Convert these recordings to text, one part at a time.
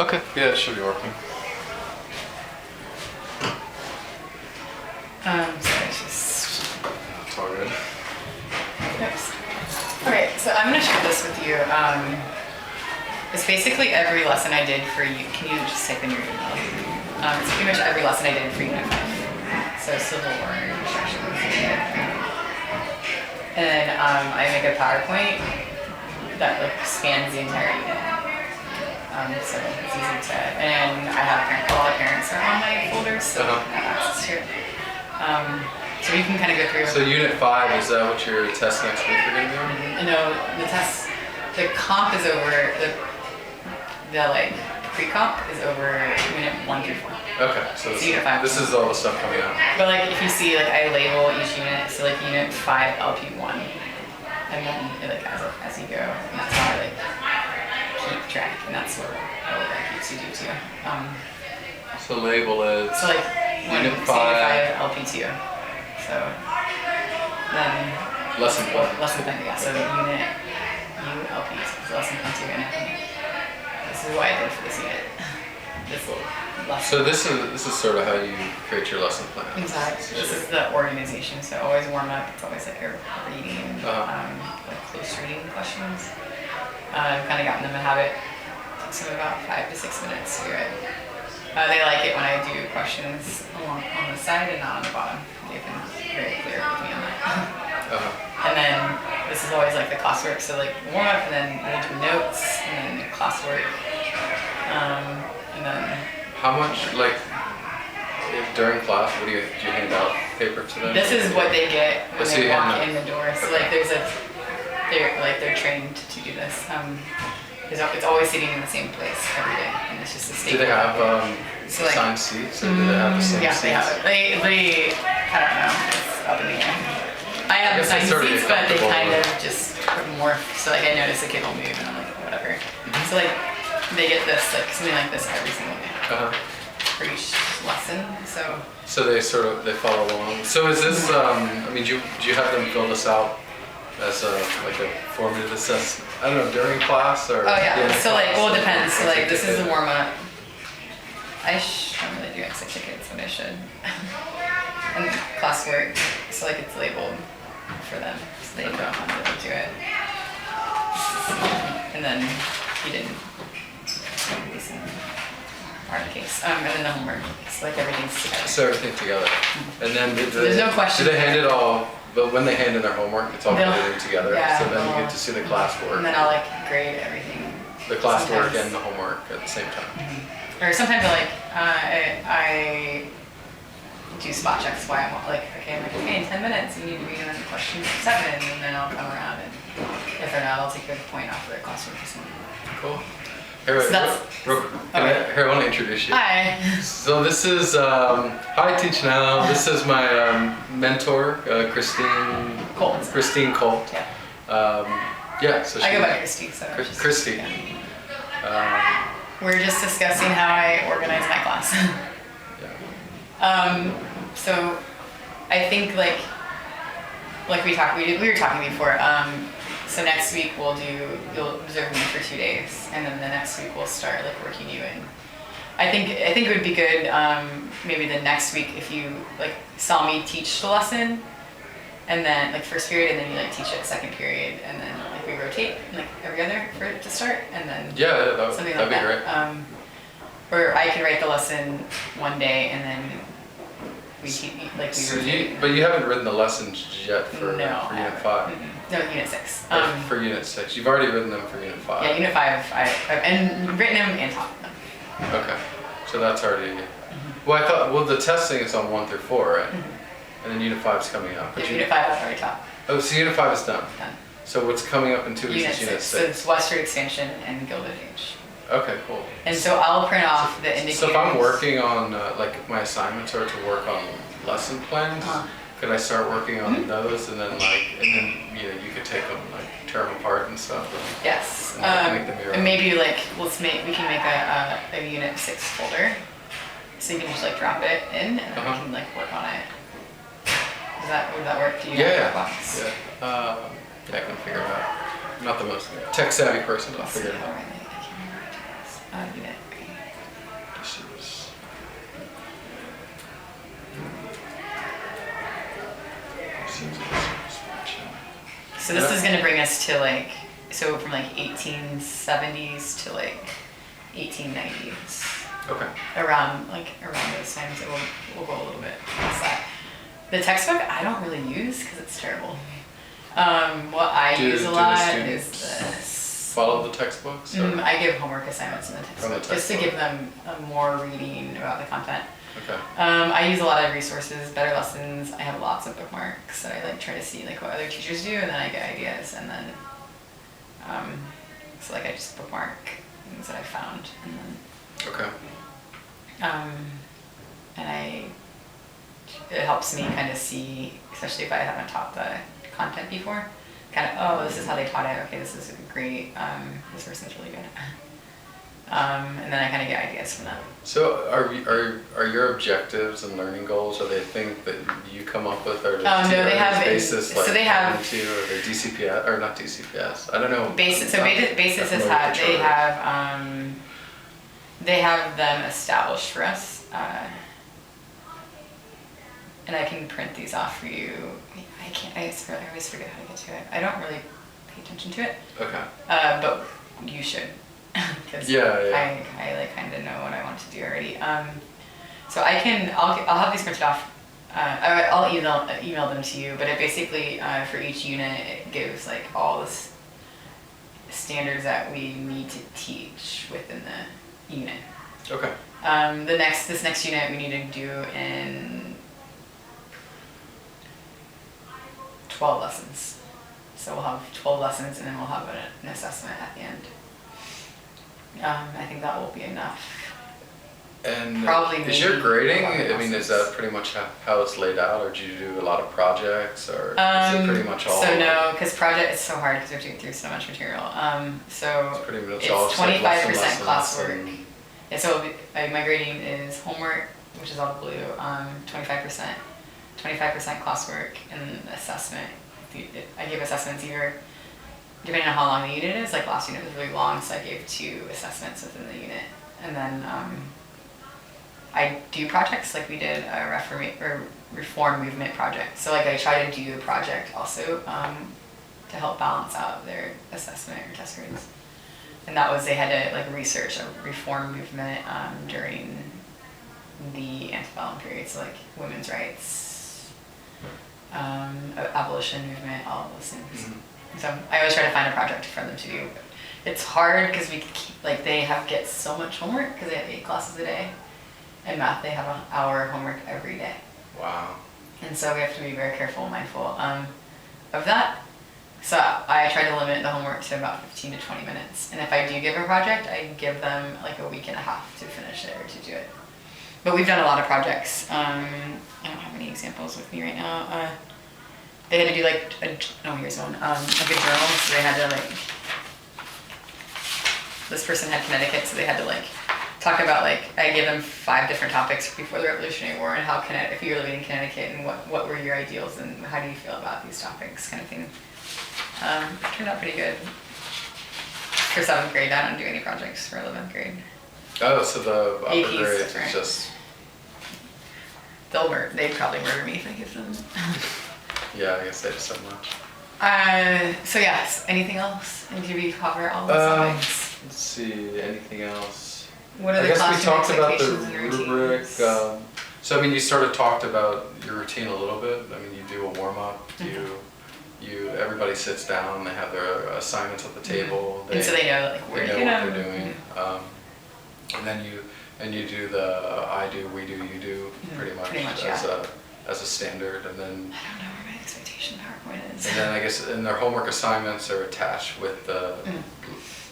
Okay, yeah, it should be working. Sorry, it's just... It's all good. Oops. Okay, so I'm gonna share this with you. It's basically every lesson I did for you. Can you just type in your email? It's pretty much every lesson I did for Unit 5. So Civil War instructions. And then I make a PowerPoint that like spans the entire unit. So it's easy to, and I have a lot of parents are on my folders, so I have access to it. So you can kind of go through. So Unit 5, is that what your test next week are going to be? No, the comp is over, the like pre-comp is over Unit 1 through 4. Okay, so Unit 5. This is all the stuff coming out. But like if you see, like I label each unit, so like Unit 5 LP1, and then like as you go, and that's how I like keep track, and that's what I keeps you do too. So label it. So like Unit 5 LP2. So then lesson plan. Lesson plan, yeah. So unit ULP, so lesson plan 2 and this is what I did for this unit. This little lesson. So this is sort of how you create your lesson plan. Exactly. This is the organization. So always warm up. It's always like a reading, like close reading questions. I've kind of gotten them a habit. It takes them about 5 to 6 minutes to do it. They like it when I do questions on the side and not on the bottom. They've been very clear with me on that. And then this is always like the classwork. So like warm up, and then we'll do notes, and then classwork, and then. How much during class? Do you hand out paper to them? This is what they get when they walk in the door. So like they're trained to do this. It's always sitting in the same place every day, and it's just a staple. Do they have assigned seats, or do they have the same seats? Yeah, they have it. They I don't know. It's up in the air. I have assigned seats, but they kind of just morph. So like I notice a kid will move, and I'm like, whatever. So like they get this like something like this every single day for each lesson. So they follow along. So is this? I mean, do you have them fill this out as a formative assessment? I don't know, during class or? Oh yeah. So like, well, it depends. So like, this is the warm up. I don't really do exit tickets, but I should. And classwork. So like, it's labeled for them, so they know how to do it. And then he didn't. Part of the case. And then the homework. So like everything's together. So everything together. And then there's no question. Do they hand it all? But when they hand in their homework, it's all put together. Yeah, so then you get to see the classwork. And then I'll like grade everything. The classwork and the homework at the same time. Or sometimes I do spot checks while I'm like, okay, in 10 minutes you need to be on question 7, and then I'll come around, and if they're not, I'll take a point off of their classwork or something. Cool. Here, So I want to introduce you. Hi. So this is, I teach now. This is my mentor, Christine Colt. Yeah. So I go by Christy. So Christy. Yeah. We're just discussing how I organize my class. So I think like we were talking before. So next week you'll observe me for 2 days, and then the next week we'll start like working you in. I think it would be good maybe the next week if you like saw me teach the lesson, and then like first period, and then you like teach it second period, and then like we rotate like every other for it to start, and then that'd be great. Or I can write the lesson one day, and then we rotate. But you haven't written the lessons yet for Unit 5. No, Unit 6. For Unit 6, you've already written them for Unit 5. Yeah, Unit 5, I've written them and taught them. Okay, so that's already. Well, the testing is on 1 through 4, right? And then Unit 5 is coming up. But Unit 5 I've already taught. Oh, so Unit 5 is done. Done. So what's coming up in 2 weeks is Unit 6. So it's Western Expansion and Gilded Age. Okay, cool. And so I'll print off the indicators. So if I'm working on, if my assignments are to work on lesson plans, could I start working on those, and then you could take them, tear them apart and stuff? Yes. Make them your and maybe we can make a Unit 6 folder, so you can just drop it in, and then we can work on it. Would that work? Do you have a box? Yeah. I can figure it out. I'm not the most tech savvy person, but I'll figure it out. I can't remember what it is. Unit. So this is gonna bring us to like, so from like 1870s to like 1890s. Okay. Around those times, we'll go a little bit past that. The textbook I don't really use because it's terrible. What I use a lot is this. Follow the textbooks? I give homework assignments in the textbook just to give them more reading about the content. Okay. I use a lot of resources, better lessons. I have lots of bookmarks that I like try to see like what other teachers do, and then I get ideas, and then so like I just bookmark things that I found, and then Okay. and it helps me kind of see, especially if I haven't taught the content before, kind of, oh, this is how they taught it. Okay, this is great. This person's really good. And then I kind of get ideas from that. So are your objectives and learning goals, are they things that you come up with, or no, they have basis like so they have into, or they're DCPS or not DCPS? I don't know. Basis. So basis is they have them established for us, and I can print these off for you. I always forget how to get to it. I don't really pay attention to it. Okay. But you should, because yeah. I like kind of know what I want to do already. So I'll have these printed off. I'll email them to you. But it basically for each unit it gives like all the standards that we need to teach within the unit. Okay. This next unit we need to do in 12 lessons. So we'll have 12 lessons, and then we'll have an assessment at the end. I think that will be enough. And probably is your grading, I mean, is that pretty much how it's laid out, or do you do a lot of projects, or is it pretty much all? So no, because project is so hard because we're doing through so much material. So it's pretty much it's all 25% lesson, classwork. Yeah, so my grading is homework, which is all blue, 25%. 25% classwork, and assessment. I give assessments either, depending on how long the unit is. Like last unit was really long, so I gave 2 assessments within the unit. And then I do projects, like we did a reform movement project. So like I try to do a project also to help balance out their assessment or test grades. And that was, they had to like research a reform movement during the antebellum period, so like women's rights, abolition movement, all of those things. Mm-hmm. So I always try to find a project for them to do. It's hard because they get so much homework because they have 8 classes a day. In math, they have an hour of homework every day. Wow. And so we have to be very careful and mindful of that. So I try to limit the homework to about 15 to 20 minutes. And if I do give a project, I give them like a week and a half to finish it or to do it. But we've done a lot of projects. I don't have any examples with me right now. They had to do like here's one. Like a journal, so they had to like. This person had Connecticut, so they had to like talk about like, I gave them 5 different topics before the Revolutionary War, and how if you were living in Connecticut, and what were your ideals, and how do you feel about these topics, kind of thing. It turned out pretty good. For 7th grade, I don't do any projects for 11th grade. Oh, so the upper APs, grades right. is just. They'd probably murder me if I give them. Yeah, I guess they just so much. So yes, anything else? And did we cover all the topics? Let's see, anything else? What are I the guess we classroom talked about the expectations and rubric. routines? So I mean, you sort of talked about your routine a little bit. I mean, you do a warm up. Everybody sits down. They have their assignments at the table. And so they know like where they know what to they're doing. And then you do the I do, we do, you do pretty much as a standard, and then. I don't know where my expectation PowerPoint is. And then I guess their homework assignments are attached with the.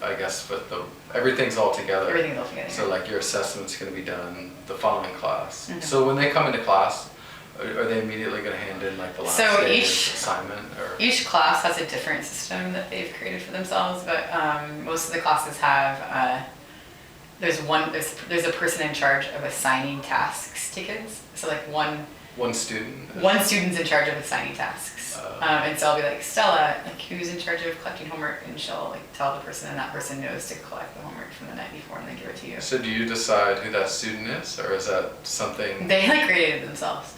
I guess with everything's all together. Everything's all together. So like your assessment's going to be done the following class. Mm-hmm. So when they come into class, are they immediately going to hand in like the last day's assignment? Or? Each class has a different system that they've created for themselves, but most of the classes have. There's a person in charge of assigning tasks to kids. So like one student. One student's in charge of assigning tasks. And so I'll be like, Stella, like who's in charge of collecting homework? And she'll like tell the person, and that person knows to collect the homework from the night before and then give it to you. So do you decide who that student is, or is that something? They like created it themselves.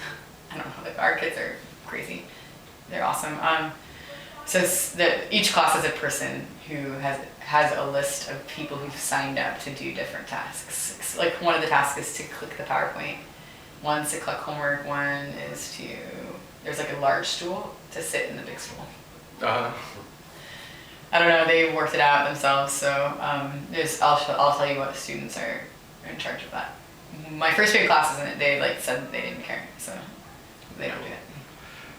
I don't know, like our kids are crazy. They're awesome. So each class is a person who has a list of people who've signed up to do different tasks. Like one of the tasks is to click the PowerPoint, one's to click homework, one is to, there's like a large stool to sit in the big stool. I don't know, they worked it out themselves, so I'll tell you what students are in charge of that. My first grade classes, they like said they didn't care, so they don't do it.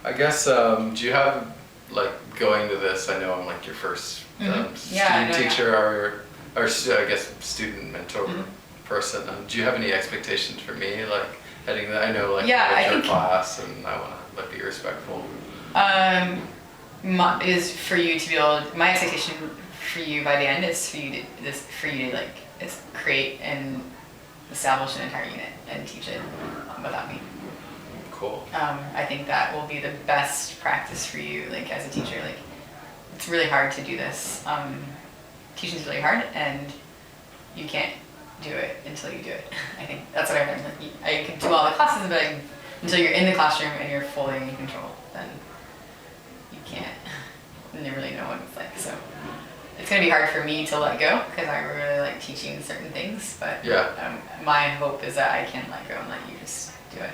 I guess, do you have, like, going to this, I know I'm like your first student teacher or I guess student mentor person. Do you have any expectations for me, like heading that? I know, like, it's your class and I want to like be respectful. Is for you to be able. My expectation for you by the end is for you to like create and establish an entire unit and teach it without me. Cool. I think that will be the best practice for you, like as a teacher. Like, it's really hard to do this. Teaching is really hard, and you can't do it until you do it. I think that's what I learned. Like, I can do all the classes, but until you're in the classroom and you're fully in control, then you can't really know what it's like. So it's gonna be hard for me to let go because I really like teaching certain things. But my hope is that I can let go and let you just do it.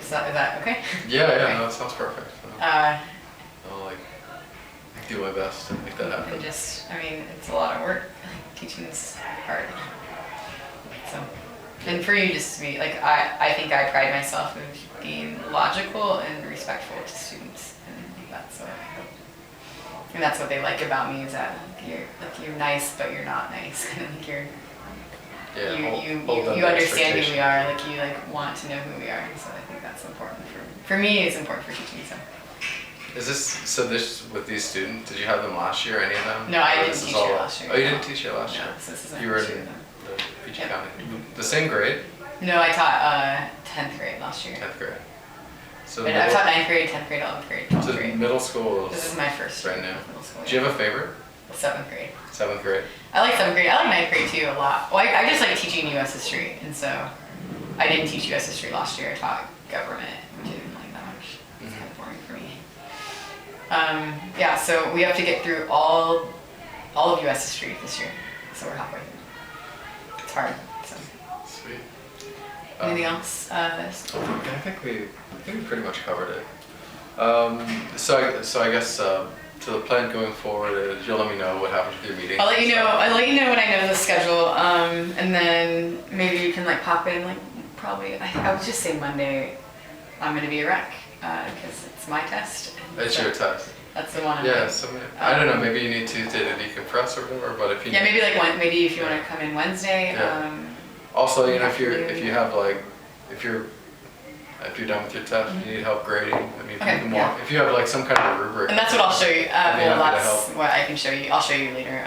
Is that okay? Yeah, okay. No, that sounds perfect. I'll like do my best to make that happen. And just, I mean, it's a lot of work. Teaching's hard. So, and for you just to be, like, I think I pride myself in being logical and respectful to students. And that's what I hope. And that's what they like about me is that you're nice, but you're not nice. You understand who we are, like you like want to know who we are. So I think that's important for me. It's important for teaching. So. Is this with these students? Did you have them last year? Any of them? No, I didn't teach here last year. Oh, you didn't teach here last year. So this is you were in the PG County. The same grade? No, I taught 10th grade last year. 10th grade. So I taught 9th grade, 10th grade, 11th grade, 12th grade. Middle school. This is my first right now. Middle school. Do you have a favorite? 7th grade. 7th grade. I like 7th grade. I like 9th grade too a lot. Well, I just like teaching U.S. history, and so I didn't teach U.S. history last year. I taught government, which I didn't like that much. It's kind of boring for me. So we have to get through all of U.S. history this year, so we're halfway through. It's hard. So. Sweet. Anything else? I think we pretty much covered it. So I guess so the plan going forward is you'll let me know what happens with your meeting. I'll let you know when I know the schedule, and then maybe you can like pop in like probably. I would just say Monday. I'm gonna be a wreck because it's my test. It's your test. That's the one. I don't know. Maybe you need Tuesday to decompress or whatever. But if you maybe if you want to come in Wednesday. Yeah. Also, if you're done with your test, you need help grading. I mean, if you have like some kind of rubric. And that's what I'll show you. That's what I can show you. I'll show you later.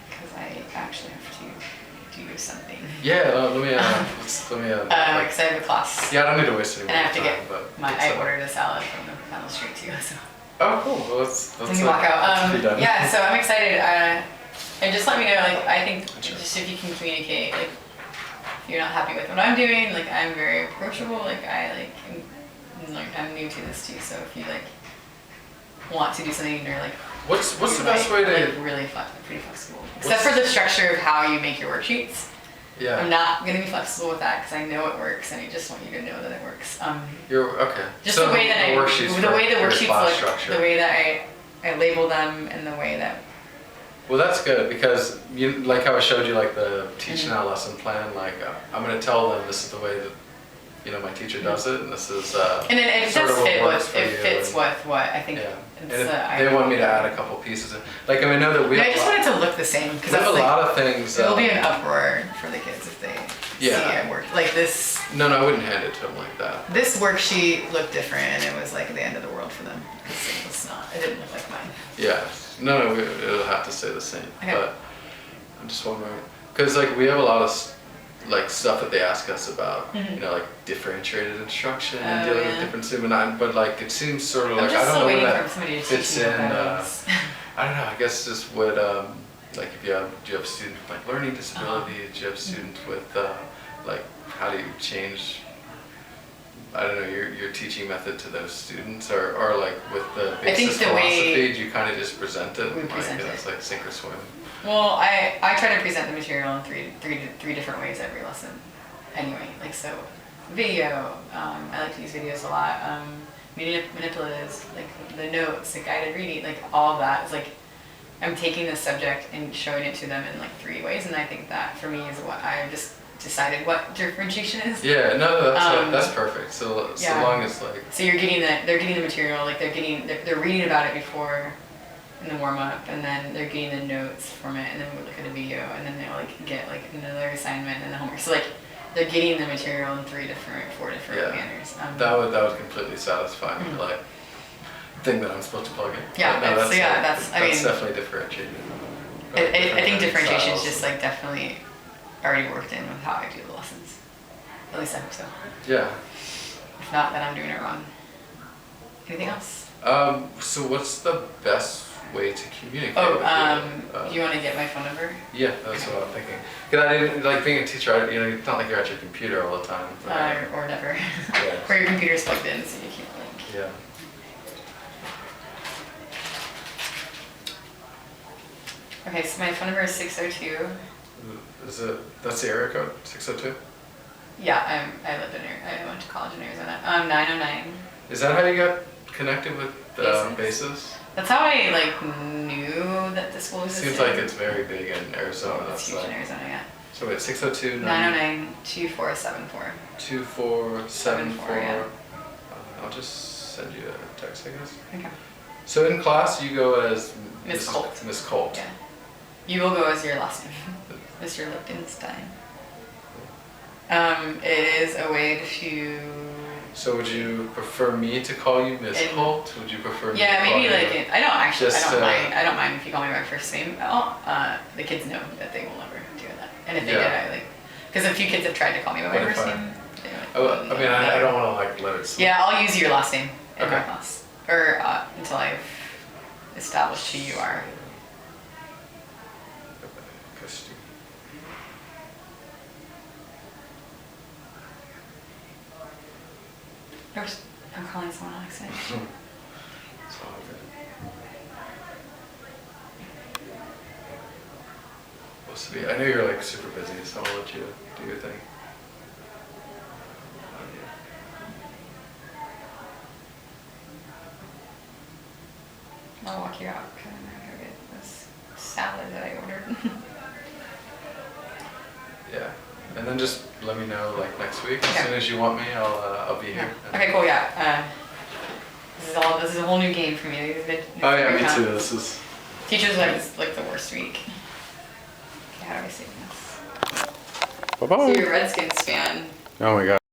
Because I actually have to do something. Yeah, let me. Because I have a class. Yeah, I don't need to waste any more time. And I have to get I ordered a salad from down the street too. So. Oh, cool. Well, let's walk out. Yeah, so I'm excited. And just let me know. Like, I think just if you can communicate, like. If you're not happy with what I'm doing, like I'm very approachable, like I'm new to this too, so if you like want to do something and you're like what's the best way to really pretty flexible. Except for the structure of how you make your worksheets. Yeah. I'm not gonna be flexible with that because I know it works and I just want you to know that it works. You're okay. Just so the way that the way the worksheets look, the way that I label them and the way that. Well, that's good because you like how I showed you like the teach now lesson plan. Like I'm going to tell them this is the way that my teacher does it, and this is and it does fit with what I think. Yeah. And they want me to add a couple pieces. Like I know that we. I just want it to look the same because we have a lot of things. It'll be an uproar for the kids if they see it work like this. No, I wouldn't hand it to them like that. This worksheet looked different, and it was like the end of the world for them. It didn't look like mine. Yeah. No, it'll have to stay the same. Okay. But I'm just wondering, because like we have a lot of like stuff that they ask us about, like differentiated instruction and dealing with different students, but like it seems sort of like I don't know where that fits in. I don't know. I guess just what like do you have students with like learning disabilities? Do you have students with like how do you change I don't know, your teaching method to those students, or like with the I think basis the philosophy, way do you kind of just present it? we present it. It's like sink or swim. Well, I try to present the material in three different ways every lesson. Anyway, like so, video. I like to use videos a lot. Media manipulatives, like the notes, the guided reading, like all of that is like I'm taking the subject and showing it to them in like 3 ways, and I think that for me is what I just decided what differentiation is. Yeah, no, that's perfect. So long as like. So they're getting the material, like they're reading about it before in the warm up, and then they're getting the notes from it, and then we look at a video, and then they'll like get like another assignment and the homework. So like they're getting the material in 4 different manners. That would completely satisfy me. Like thing that I'm supposed to plug in. Yeah, that's definitely differentiated. I think differentiation is just like definitely already worked in with how I do the lessons. At least I hope so. Yeah. If not, then I'm doing it wrong. Anything else? So what's the best way to communicate with you? Do you want to get my phone number? Yeah, that's what I'm thinking. Because I didn't, like being a teacher, it's not like you're at your computer all the time. Or never. Yeah. Or your computer's plugged in, so you can't like. Yeah. Okay, so my phone number is 602. That's the area code? 602? Yeah, I went to college in Arizona. 909. Is that how you got connected with bases? That's how I like knew that the school existed. Seems like it's very big in Arizona. It's huge in Arizona, yeah. So wait, 602 909 2474. 2474. Yeah. I'll just send you a text, I guess. Okay. So in class you go as Miss Colt. Miss Colt. Yeah. You will go as your last name, Mr. Lichtenstein. It is a way to. So would you prefer me to call you Miss Colt? Would you prefer me to call maybe you? Like I don't actually. I don't mind. I don't mind if you call me by first name at all. The kids know that they will never do that, and if they did, I like. Because a few kids have tried to call me by my first name. I don't want to like let it slip. Yeah, I'll use your last name in my class, or until I've established who you are. I'm calling someone on accident. It's all good. Supposed to be. I know you're like super busy, so I'll let you do your thing. I'll walk you out because I'm gonna go get this salad that I ordered. Yeah, and then just let me know like next week. As soon as you want me, I'll be here. Okay, cool. Yeah. This is a whole new game for me. Oh yeah, me too. This is. Teachers like the worst week. Okay, how do I say this? Bye bye. So you're a Redskins fan. Oh my god.